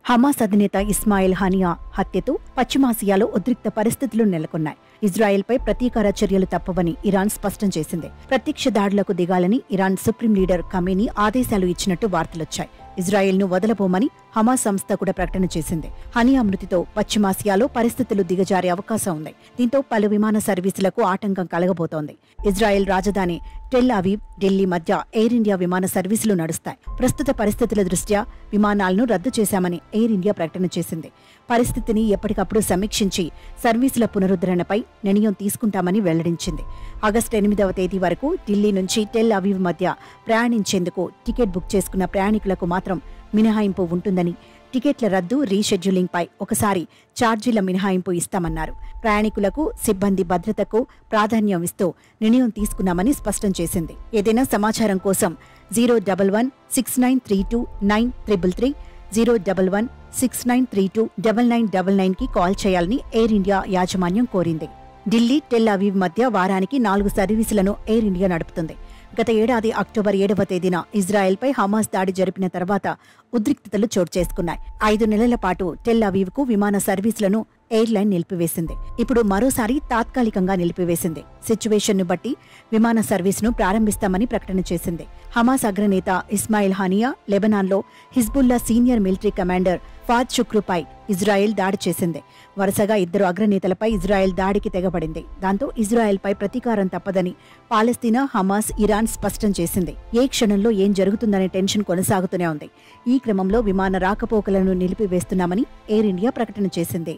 Hamas అధినేత ఇస్మాయిల్ హనియా హత్యతో పశ్చిమాసియాలో ఉద్రిక్త పరిస్థితులు నెలకొన్నాయి. ఇజ్రాయెల్పై ప్రతీకార చర్యలు తప్పవని ఇరాన్ స్పష్టం చేసింది. ప్రత్యక్ష దాడులకు దిగాలని ఇరాన్ సుప్రీం లీడర్ ఖమేనీ ఆదేశాలు ఇచ్చినట్టు వార్తలొచ్చాయి. ఇజ్రాయెల్ను వదలబోమని హమాస్ సంస్థ కూడా ప్రకటన చేసింది. హనియా మృతితో పశ్చిమాసియాలో పరిస్థితులు దిగజారే అవకాశం ఉంది. దీంతో పలు విమాన సర్వీసులకు ఆటంకం కలగబోతోంది. ఇజ్రాయెల్ రాజధాని టెల్ అవీవ్, ఢిల్లీ మధ్య ఎయిర్ ఇండియా విమాన సర్వీసులు నడుస్తాయి. ప్రస్తుత పరిస్థితుల దృష్ట్యా విమానాలను రద్దు చేశామని ఎయిర్ ఇండియా ప్రకటన చేసింది. పరిస్థితిని ఎప్పటికప్పుడు సమీక్షించి సర్వీసుల పునరుద్ధరణపై నిర్ణయం తీసుకుంటామని వెల్లడించింది. ఆగస్టు 8వ తేదీ వరకు ఢిల్లీ నుంచి టెల్ అవీవ్ మధ్య ప్రయాణించేందుకు టికెట్ బుక్ చేసుకున్న ప్రయాణికులకు మాత్రం మినహాయింపు ఉంటుందని, టికెట్ల రద్దు రీషెడ్యూలింగ్పై ఒకసారి ఛార్జీల మినహాయింపు ఇస్తామన్నారు. ప్రయాణికులకు సిబ్బంది భద్రతకు ప్రాధాన్యం ఇస్తూ నిర్ణయం తీసుకున్నామని స్పష్టం చేసింది. ఏదైనా సమాచారం కోసం 01169329333 01169329999కి కాల్ చేయాలని ఎయిర్ ఇండియా యాజమాన్యం కోరింది. ఢిల్లీ, టెల్ అవీవ్ మధ్య వారానికి 4 సర్వీసులను ఎయిర్ ఇండియా నడుపుతుంది. గత ఏడాది అక్టోబర్ 7వ తేదీన ఇజ్రాయెల్పై హమాస్ దాడి జరిపిన తర్వాత ఉద్రిక్తతలు చోటు చేసుకున్నాయి. 5 నెలల పాటు టెల్ అవీవ్కు విమాన సర్వీసులను ఎయిర్లైన్ నిలిపివేసింది. ఇప్పుడు మరోసారి తాత్కాలికంగా నిలిపివేసింది. సిచ్యువేషన్ను బట్టి విమాన సర్వీసును ప్రారంభిస్తామని ప్రకటన చేసింది. హమాస్ అగ్రనేత ఇస్మాయిల్ హనియా లెబనాన్లో Hezbollah senior military commander Fuad షుక్రుపై ఇజ్రాయెల్ దాడి చేసింది. వరుసగా 2 అగ్రనేతలపై ఇజ్రాయెల్ దాడికి తెగబడింది. దాంతో ఇజ్రాయెల్పై ప్రతీకారం తప్పదని పాలస్తీనా, హమాస్, ఇరాన్ స్పష్టం చేసింది. ఏ క్షణంలో ఏం జరుగుతుందనే టెన్షన్ కొనసాగుతూనే ఉంది. ఈ క్రమంలో విమాన రాకపోకలను నిలిపివేస్తున్నామని ఎయిర్ ఇండియా ప్రకటన చేసింది.